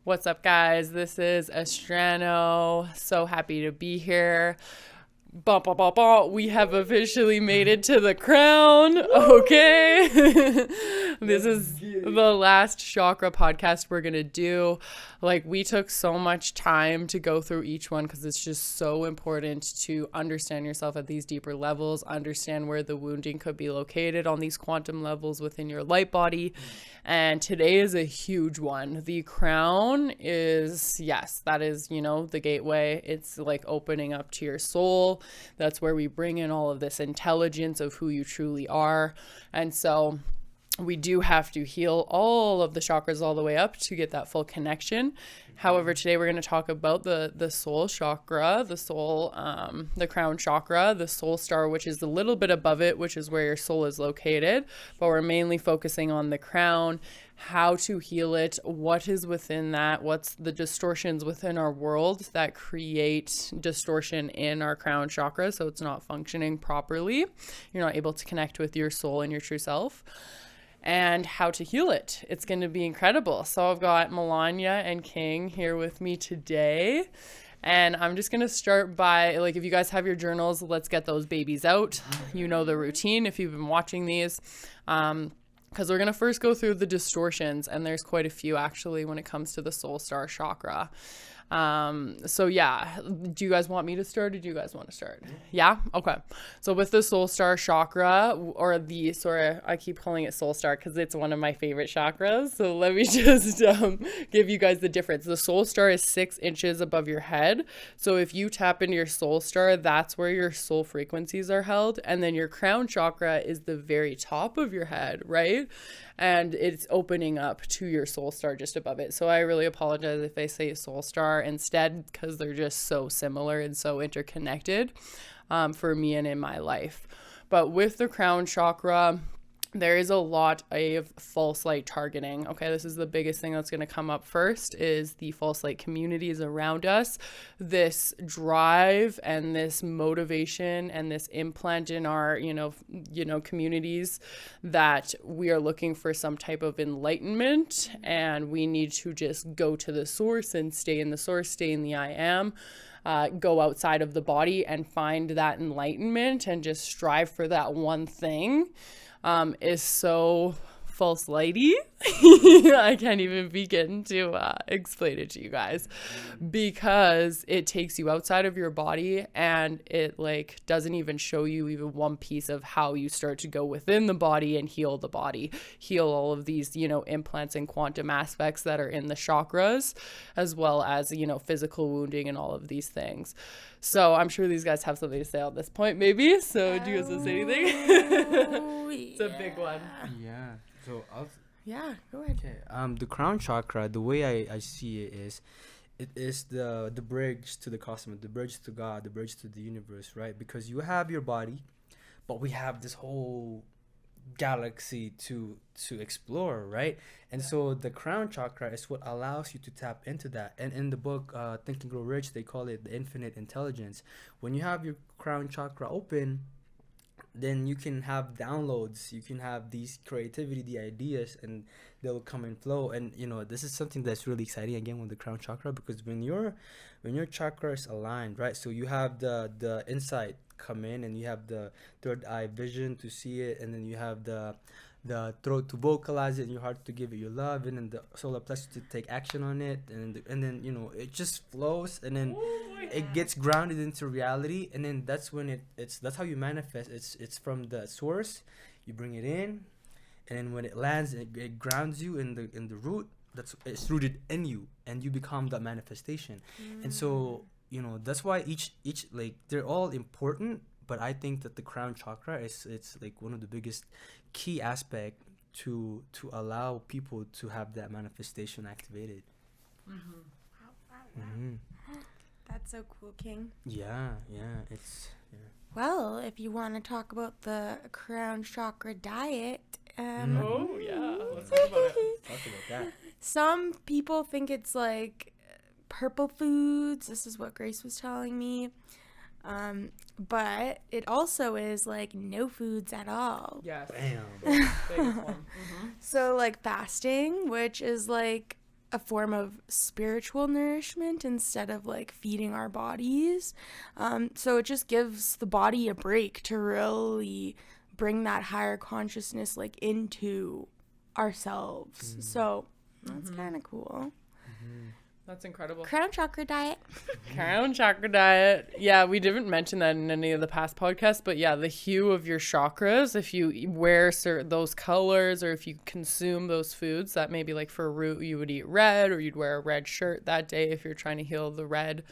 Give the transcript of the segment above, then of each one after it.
What's up, guys? This is Astrano. So happy to be here. We have officially made it to the crown. Okay. This is the last chakra podcast we're going to do. Like, we took so much time to go through each one because it's just so important to understand yourself at these deeper levels, understand where the wounding could be located on these quantum levels within your light body. And today is a huge one. The crown is, yes, that is, the gateway. It's like opening up to your soul. That's where we bring in all of this intelligence of who you truly are. And so we do have to heal all of the chakras all the way up to get that full connection. However, today we're going to talk about the soul chakra, the crown chakra, the soul star, which is a little bit above it, which is where your soul is located. But we're mainly focusing on the crown, how to heal it, what is within that, what's the distortions within our world that create distortion in our crown chakra, so it's not functioning properly. You're not able to connect with your soul and your true self. And how to heal it. It's going to be incredible. So I've got Melania and King here with me today. And I'm just going to start by, if you guys have your journals, let's get those babies out. You know the routine if you've been watching these. Because we're going to first go through the distortions. And there's quite a few, actually, when it comes to the soul star chakra. So yeah, do you guys want me to start or do you guys want to start? Yeah? Okay. So with the soul star chakra, I keep calling it soul star because it's one of my favorite chakras. So let me just give you guys the difference. The soul star is 6 inches above your head. So if you tap into your soul star, that's where your soul frequencies are held. And then your crown chakra is the very top of your head, right? And it's opening up to your soul star just above it. So I really apologize if I say soul star instead, because they're just so similar and so interconnected for me and in my life. But with the crown chakra, there is a lot of false light targeting. Okay, this is the biggest thing that's going to come up first is the false light communities around us. This drive and this motivation and this implant in our, communities that we are looking for some type of enlightenment, and we need to just go to the source and stay in the source, stay in the I am. Go outside of the body and find that enlightenment and just strive for that one thing. Is so false lighty. I can't even begin to explain it to you guys, because it takes you outside of your body and it doesn't even show you even one piece of how you start to go within the body and heal the body, heal all of these, implants and quantum aspects that are in the chakras, as well as, physical wounding and all of these things. So I'm sure these guys have something to say on this point, maybe. So do you guys want to say anything? It's a big one. Yeah. So Yeah, go ahead. Okay. The crown chakra, the way I see it is the bridge to the cosmos, the bridge to God, the bridge to the universe, right? Because you have your body, but we have this whole galaxy to explore, right? And so the crown chakra is what allows you to tap into that. And in the book Think and Grow Rich, they call it the infinite intelligence. When you have your crown chakra open, then you can have downloads, you can have these creativity, the ideas, and they'll come and flow. And this is something that's really exciting again with the crown chakra, because when your chakra is aligned, right, so you have the insight come in, and you have the third eye vision to see it, and then you have the throat to vocalize it, and your heart to give it your love, and then the solar plexus to take action on it, and then it just flows, and then it gets grounded into reality, and then that's when that's how you manifest. It's from the source, you bring it in, and then when it lands, it grounds you in the root. It's rooted in you, and you become that manifestation. And so that's why each they're all important, but I think that the crown chakra it's one of the biggest key aspect to allow people to have that manifestation activated. That's so cool, King. Yeah. Well, if you want to talk about the crown chakra diet, Oh yeah, let's talk about it. Talk about that. Some people think it's purple foods. This is what Grace was telling me. But it also is no foods at all. Yes. Bam. Biggest one. Mm-hmm. So fasting, which is a form of spiritual nourishment instead of like feeding our bodies. So it just gives the body a break to really bring that higher consciousness like into ourselves. So that's kind of cool. That's incredible. Crown chakra diet. Crown chakra diet. Yeah, we didn't mention that in any of the past podcasts, but yeah, the hue of your chakras, if you wear those colors or if you consume those foods, that maybe like for a root, you would eat red or you'd wear a red shirt that day if you're trying to heal the red,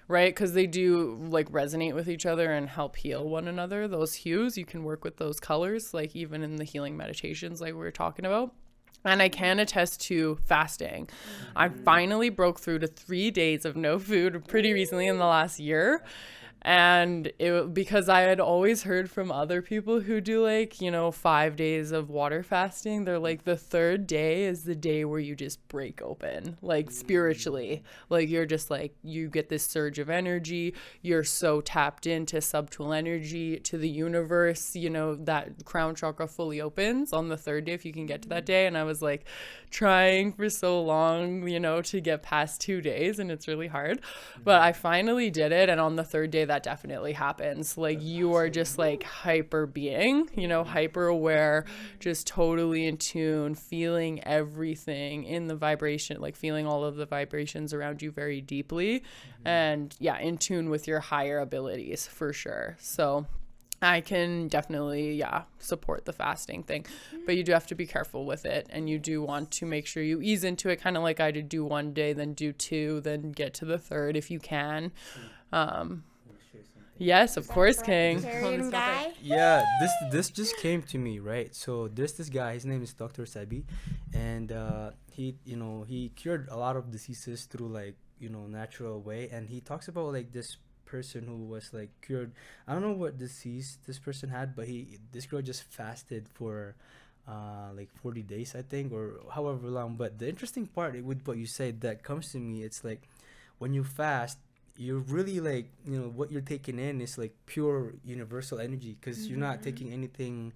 right? Because they do like resonate with each other and help heal one another. Those hues, you can work with those colors, like even in the healing meditations like we were talking about. And I can attest to fasting. I finally broke through to 3 days of no food pretty recently in the last year. And because I had always heard from other people who do 5 days of water fasting, they're like the third day is the day where you just break open, like spiritually. Like you're just like, you get this surge of energy. You're so tapped into subtle energy, to the universe, that crown chakra fully opens on the third day if you can get to that day. And I was like trying for so long, to get past 2 days, and it's really hard. But I finally did it. And on the third day, that definitely happens. Like you are just like hyper being, hyper aware, just totally in tune, feeling everything in the vibration, like feeling all of the vibrations around you very deeply. And yeah, in tune with your higher abilities for sure. So I can definitely, support the fasting thing, but you do have to be careful with it. And you do want to make sure you ease into it, kind of like I did, do 1 day, then do 2, then get to the third if you can. Yes, of course, King. Guy? Yeah, this just came to me, right? So there's this guy, his name is Dr. Sebi, and he cured a lot of diseases through natural way. And he talks about this person who was cured. I don't know what disease this person had, but this girl just fasted for 40 days, I think, or however long. But the interesting part with what you said that comes to me, it's like when you fast, you're really what you're taking in is pure universal energy, because you're not taking anything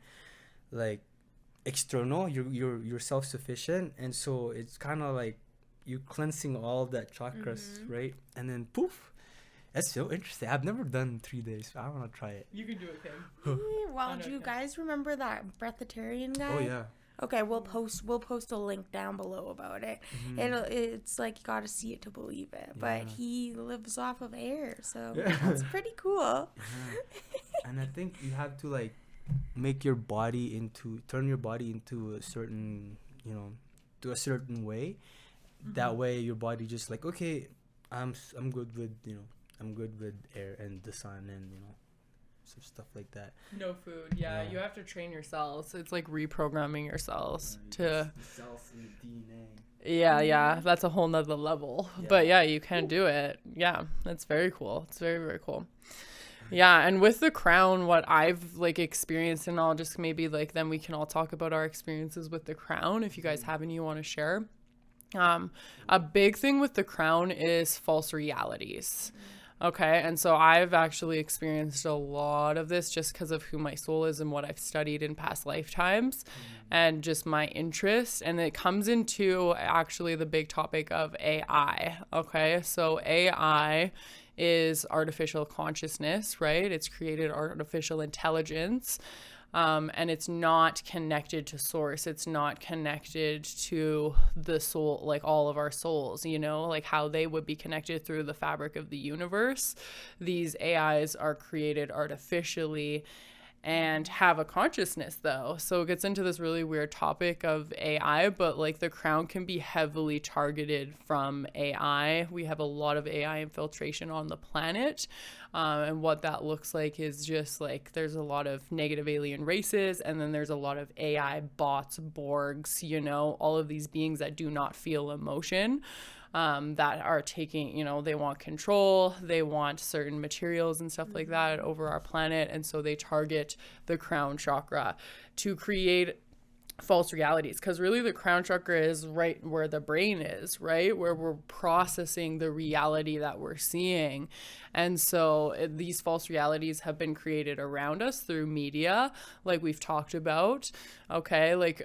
external. You're self-sufficient, and so it's kind of like you're cleansing all that chakras, right? And then poof. That's so interesting. I've never done 3 days. I want to try it. You can do it, King. Well, do you guys remember that breatharian guy? Oh yeah. Okay, we'll post a link down below about it. It's like you gotta see it to believe it. But he lives off of air, so that's pretty cool. And I think you have to make your body turn your body into a certain, to a certain way. That way your body just okay, I'm good with I'm good with air and the sun and some stuff like that. No food. Yeah, you have to train your cells. It's like reprogramming your cells to. The cells in the DNA. Yeah, that's a whole nother level. Yeah. But yeah, you can do it. Yeah, that's very cool. It's very, very cool. Yeah, and with the crown, what I've experienced, and I'll just maybe then we can all talk about our experiences with the crown if you guys have any you want to share. A big thing with the crown is false realities. Okay, and so I've actually experienced a lot of this just because of who my soul is and what I've studied in past lifetimes and just my interest. And it comes into actually the big topic of AI. Okay, so AI is artificial consciousness, right? It's created artificial intelligence. And it's not connected to source. It's not connected to the soul, all of our souls, how they would be connected through the fabric of the universe. These AIs are created artificially and have a consciousness though. So it gets into this really weird topic of AI, but the crown can be heavily targeted from AI. We have a lot of AI infiltration on the planet. And what that looks like is just there's a lot of negative alien races, and then there's a lot of AI bots, Borgs, all of these beings that do not feel emotion. That are taking, they want control, they want certain materials and stuff like that over our planet. And so they target the crown chakra to create false realities, because really the crown chakra is right where the brain is, right, where we're processing the reality that we're seeing. And so these false realities have been created around us through media, like we've talked about, okay, like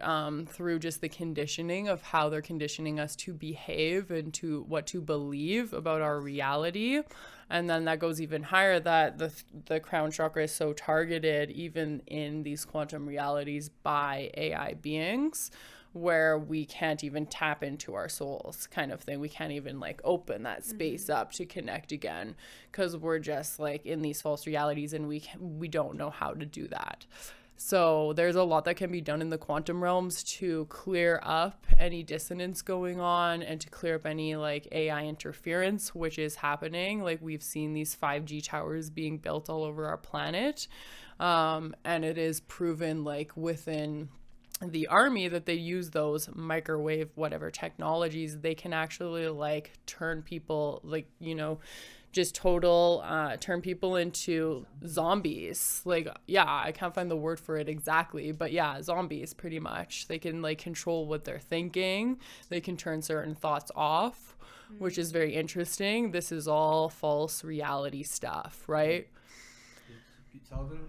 through just the conditioning of how they're conditioning us to behave and to what to believe about our reality. And then that goes even higher, that the crown chakra is so targeted even in these quantum realities by AI beings, where we can't even tap into our souls, kind of thing. We can't even like open that space up to connect again, because we're just like in these false realities, and we don't know how to do that. So there's a lot that can be done in the quantum realms to clear up any dissonance going on and to clear up any like AI interference, which is happening. Like we've seen these 5G towers being built all over our planet. And it is proven like within the army that they use those microwave whatever technologies. They can actually like turn people like, you know, just total turn people into zombies. Like, yeah, I can't find the word for it exactly, but yeah, zombies pretty much. They can like control what they're thinking. They can turn certain thoughts off, which is very interesting. This is all false reality stuff, right? You tell them.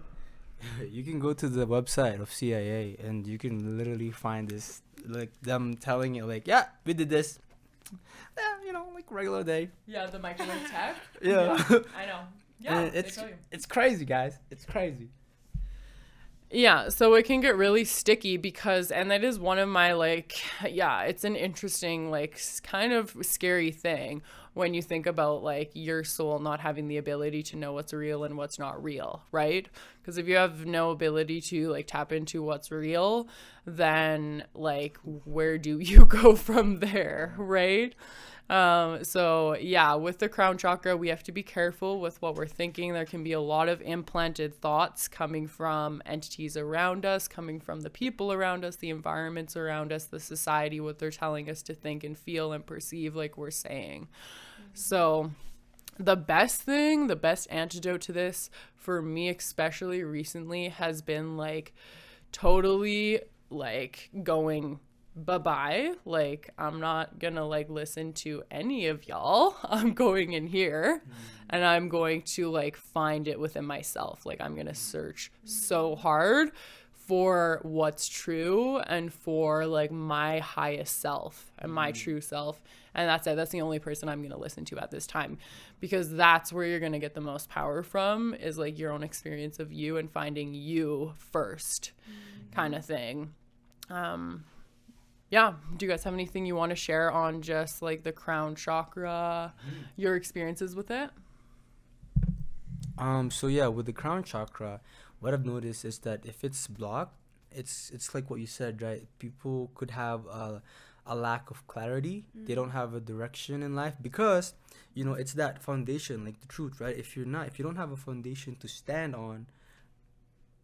You can go to the website of CIA and you can literally find this, like them telling you, like, yeah, we did this. Yeah, you know, like regular day. Yeah, the microwave tech. Yeah. I know. Yeah, And they tell you. it's crazy, guys. It's crazy. Yeah, so it can get really sticky because, and that is one of my like, yeah, it's an interesting, like, kind of scary thing when you think about like your soul not having the ability to know what's real and what's not real, right? Because if you have no ability to like tap into what's real, then like where do you go from there, right? So yeah, with the crown chakra, we have to be careful with what we're thinking. There can be a lot of implanted thoughts coming from entities around us, coming from the people around us, the environments around us, the society, what they're telling us to think and feel and perceive, like we're saying. So the best thing, the best antidote to this for me, especially recently, has been like totally like going bye-bye. Like, I'm not gonna like listen to any of y'all. I'm going in here and I'm going to like find it within myself. Like, I'm gonna search so hard for what's true and for like my highest self and my true self. And that's it. That's the only person I'm going to listen to at this time, because that's where you're going to get the most power from, is like your own experience of you and finding you first, kind of thing. Yeah. Do you guys have anything you want to share on just like the crown chakra, your experiences with it? So yeah, with the crown chakra, what I've noticed is that if it's blocked, it's like what you said, right? People could have a lack of clarity. They don't have a direction in life because, you know, it's that foundation, like the truth, right? If you don't have a foundation to stand on,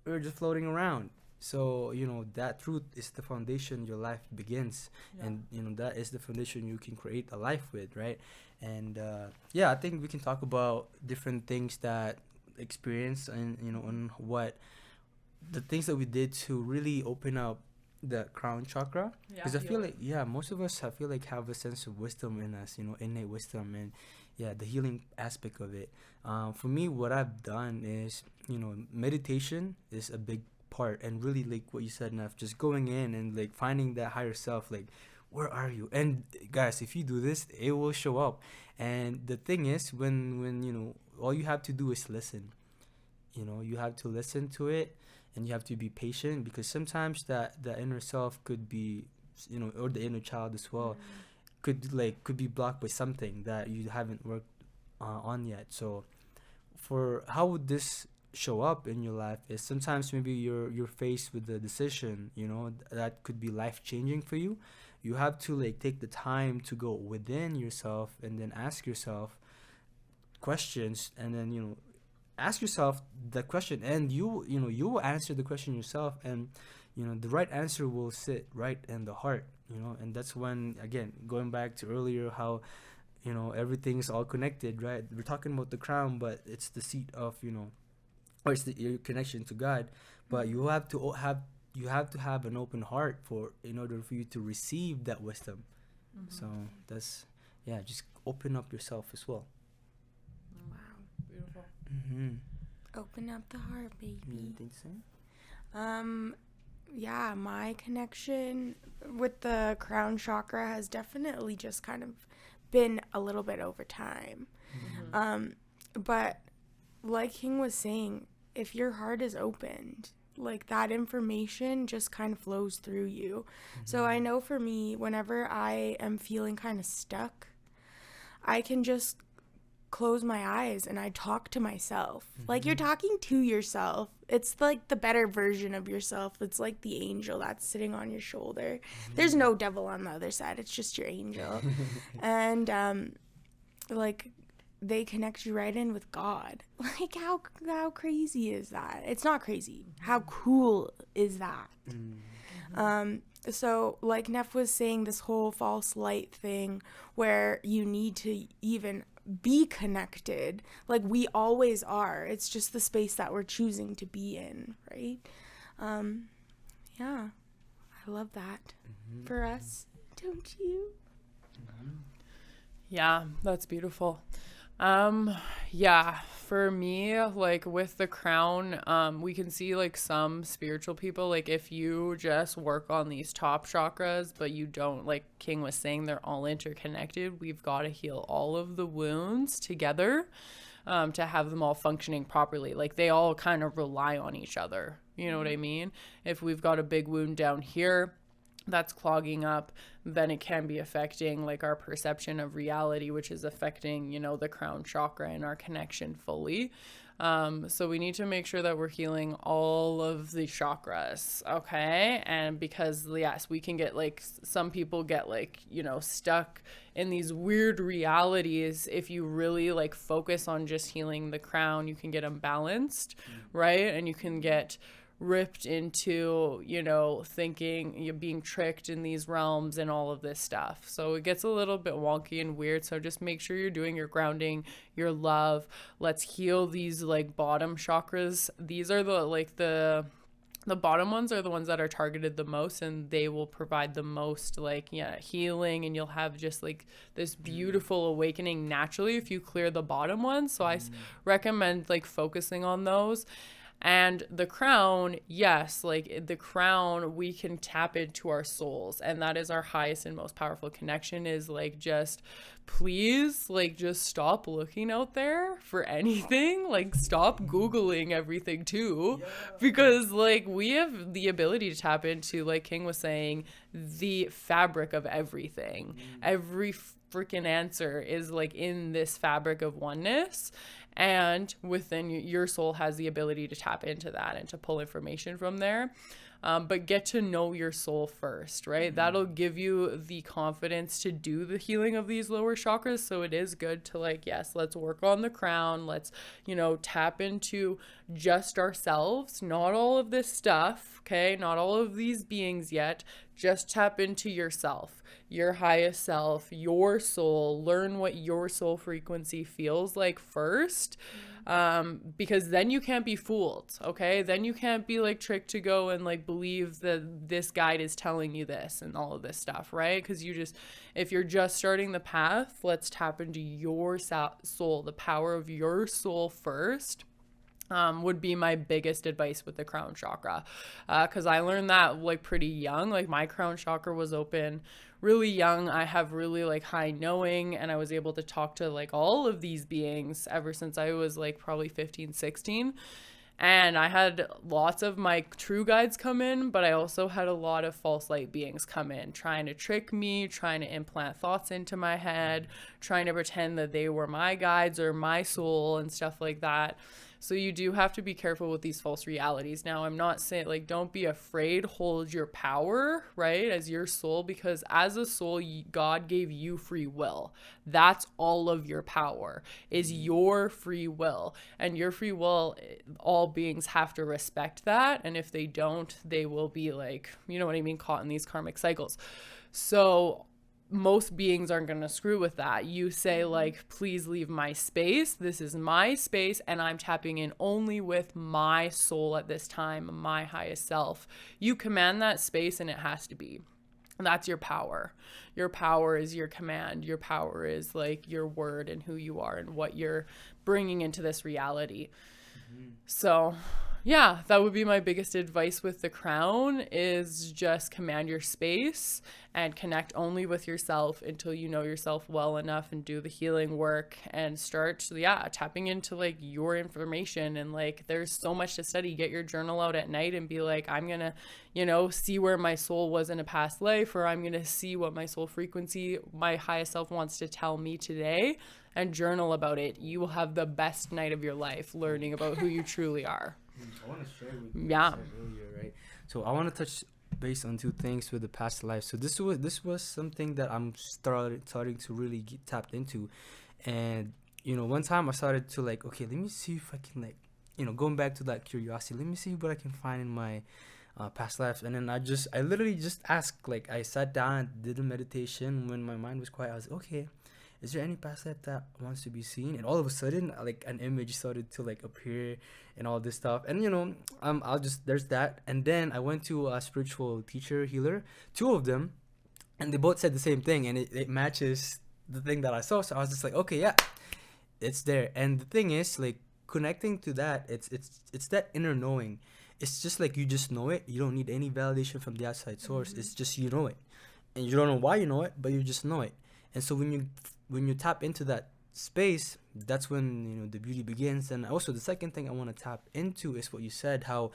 you're just floating around. So, you know, that truth is the foundation your life begins. Yeah. And, you know, that is the foundation you can create a life with, right? And yeah, I think we can talk about different things that experience and, you know, on what the things that we did to really open up the crown chakra. Because I feel like, yeah, most of us, I feel like, have a sense of wisdom in us, you know, innate wisdom, and yeah, the healing aspect of it. For me, what I've done is, you know, meditation is a big part, and really, like what you said, Naf, just going in and like finding that higher self, like, where are you? And guys, if you do this, it will show up. And the thing is, when you know, all you have to do is listen. You know, you have to listen to it, and you have to be patient, because sometimes that the inner self could be, you know, or the inner child as well, could be blocked by something that you haven't worked on yet. So for how would this show up in your life is sometimes maybe you're faced with a decision, you know, that could be life changing for you. You have to like take the time to go within yourself and then ask yourself questions, and then, you know, ask yourself the question, and you know, you will answer the question yourself, and, you know, the right answer will sit right in the heart, you know. And that's when, again, going back to earlier, how, you know, everything's all connected, right? We're talking about the crown, but it's the seat of, you know, or it's your connection to God. But you have to have you have to have an open heart for in order for you to receive that wisdom. So that's, yeah, just open up yourself as well. Wow. Beautiful. Open up the heart, baby. Anything to say? Yeah, my connection with the crown chakra has definitely just kind of been a little bit over time. But like King was saying, if your heart is opened, like that information just kind of flows through you. So I know for me, whenever I am feeling kind of stuck, I can just close my eyes and I talk to myself. Like you're talking to yourself. It's like the better version of yourself. It's like the angel that's sitting on your shoulder. There's no devil on the other side. It's just your angel. And like they connect you right in with God. Like how crazy is that? It's not crazy. How cool is that? So like Neff was saying, this whole false light thing where you need to even be connected, like we always are. It's just the space that we're choosing to be in, right? Yeah, I love that for us, don't you? Yeah, that's beautiful. Yeah, for me, like with the crown, we can see like some spiritual people, like if you just work on these top chakras, but you don't, like King was saying, they're all interconnected. We've got to heal all of the wounds together, to have them all functioning properly. Like they all kind of rely on each other. You know what I mean? If we've got a big wound down here that's clogging up, then it can be affecting like our perception of reality, which is affecting, you know, the crown chakra and our connection fully. So we need to make sure that we're healing all of the chakras, okay? And because, yes, we can get like, some people get like, you know, stuck in these weird realities. If you really like focus on just healing the crown, you can get unbalanced, right? And you can get ripped into, you know, thinking you're being tricked in these realms and all of this stuff. So it gets a little bit wonky and weird. So just make sure you're doing your grounding, your love. Let's heal these like bottom chakras. These are the bottom ones are the ones that are targeted the most, and they will provide the most like, yeah, healing, and you'll have just like this beautiful awakening naturally if you clear the bottom ones. So I recommend like focusing on those. And the crown, yes, like the crown, we can tap into our souls, and that is our highest and most powerful connection. Is like, just please, like, just stop looking out there for anything. Like, stop Googling everything too, because like we have the ability to tap into, like King was saying, the fabric of everything. Every freaking answer is like in this fabric of oneness. And within your soul has the ability to tap into that and to pull information from there. But get to know your soul first, right? That'll give you the confidence to do the healing of these lower chakras. So it is good to like, yes, let's work on the crown. Let's, you know, tap into just ourselves, not all of this stuff, okay? Not all of these beings yet. Just tap into yourself, your highest self, your soul. Learn what your soul frequency feels like first, because then you can't be fooled, okay? Then you can't be like tricked to go and like believe that this guide is telling you this and all of this stuff, right? Because if you're just starting the path, let's tap into your soul, the power of your soul first. Would be my biggest advice with the crown chakra, because I learned that like pretty young. Like my crown chakra was open really young. I have really like high knowing, and I was able to talk to like all of these beings ever since I was like probably 15, 16. And I had lots of my true guides come in, but I also had a lot of false light beings come in, trying to trick me, trying to implant thoughts into my head, trying to pretend that they were my guides or my soul and stuff like that. So you do have to be careful with these false realities. Now, I'm not saying, like, don't be afraid, hold your power, right, as your soul, because as a soul, God gave you free will. That's all of your power, is your free will. And your free will, all beings have to respect that. And if they don't, they will be like, you know what I mean, caught in these karmic cycles. So most beings aren't going to screw with that. You say like, please leave my space. This is my space, and I'm tapping in only with my soul at this time, my highest self. You command that space, and it has to be. And that's your power. Your power is your command. Your power is like your word and who you are and what you're bringing into this reality. So yeah, that would be my biggest advice with the crown, is just command your space and connect only with yourself until you know yourself well enough, and do the healing work and start, tapping into like your information. And like, there's so much to study. Get your journal out at night and be like, I'm going to, see where my soul was in a past life, or I'm going to see what my soul frequency, my highest self wants to tell me today, and journal about it. You will have the best night of your life learning about who you truly are. I want to share with you earlier, right? So I want to touch base on two things with the past life. So this was something that I'm starting to really get tapped into. And one time I started to like, okay, let me see if I can like, going back to that curiosity, let me see what I can find in my past lives. And then I literally just asked, like, I sat down and did a meditation. When my mind was quiet, I was like, okay, is there any past life that wants to be seen? And all of a sudden, like, an image started to like appear and all this stuff. And there's that. And then I went to a spiritual teacher, healer, two of them, and they both said the same thing, and it matches the thing that I saw. So I was just like, okay, yeah, it's there. And the thing is, like, connecting to that, it's that inner knowing. It's just like, you just know it. You don't need any validation from the outside source. It's just, you know it, and you don't know why you know it, but you just know it. And so when you tap into that space, that's when the beauty begins. And also the second thing I want to tap into is what you said, how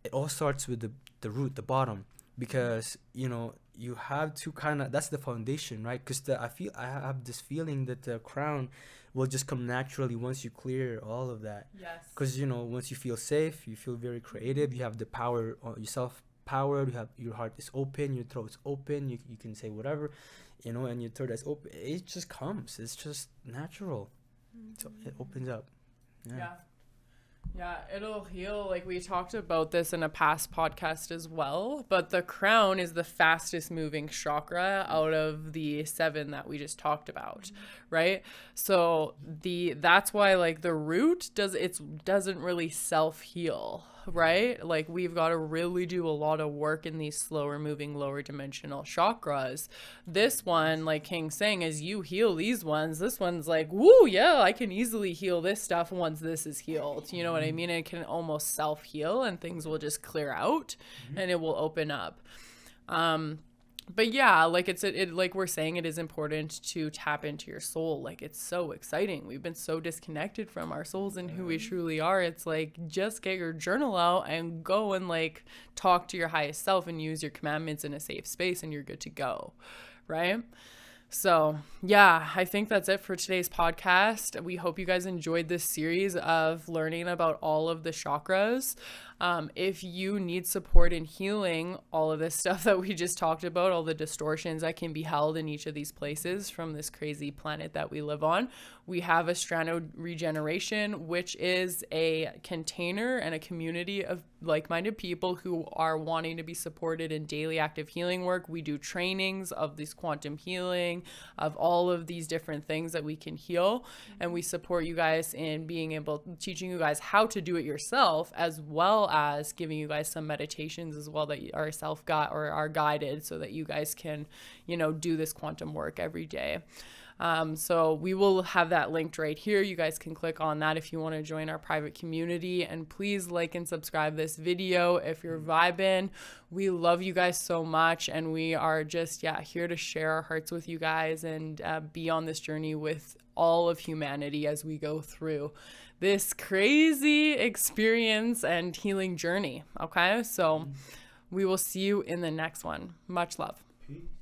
it all starts with the root, the bottom, because you have to kind of, that's the foundation, right? Because I have this feeling that the crown will just come naturally once you clear all of that. Yes. Because once you feel safe, you feel very creative, you have the power, yourself powered, you have, your heart is open, your throat's open, you can say whatever, and your third eye's open. It just comes. It's just natural. So it opens up. Yeah, it'll heal. Like, we talked about this in a past podcast as well, but the crown is the fastest moving chakra out of the 7 that we just talked about, right? So that's why, like, the root doesn't really self-heal, right? Like, we've got to really do a lot of work in these slower moving, lower dimensional chakras. This one, like King's saying, is you heal these ones. This one's like, woo, yeah, I can easily heal this stuff once this is healed. You know what I mean? It can almost self-heal, and things will just clear out, and it will open up. But yeah, like like we're saying, it is important to tap into your soul. Like, it's so exciting. We've been so disconnected from our souls and who we truly are. It's like, just get your journal out and go and like talk to your highest self and use your commandments in a safe space, and you're good to go, right? So yeah, I think that's it for today's podcast. We hope you guys enjoyed this series of learning about all of the chakras. If you need support in healing all of this stuff that we just talked about, all the distortions that can be held in each of these places from this crazy planet that we live on, we have Astrano Regeneration, which is a container and a community of like-minded people who are wanting to be supported in daily active healing work. We do trainings of this quantum healing, of all of these different things that we can heal, and we support you guys in teaching you guys how to do it yourself, as well as giving you guys some meditations as well that are are guided, so that you guys can, do this quantum work every day. So we will have that linked right here. You guys can click on that if you want to join our private community, and please like and subscribe this video if you're vibing. We love you guys so much, and we are just here to share our hearts with you guys and be on this journey with all of humanity as we go through this crazy experience and healing journey. Okay, so we will see you in the next one. Much love. Peace.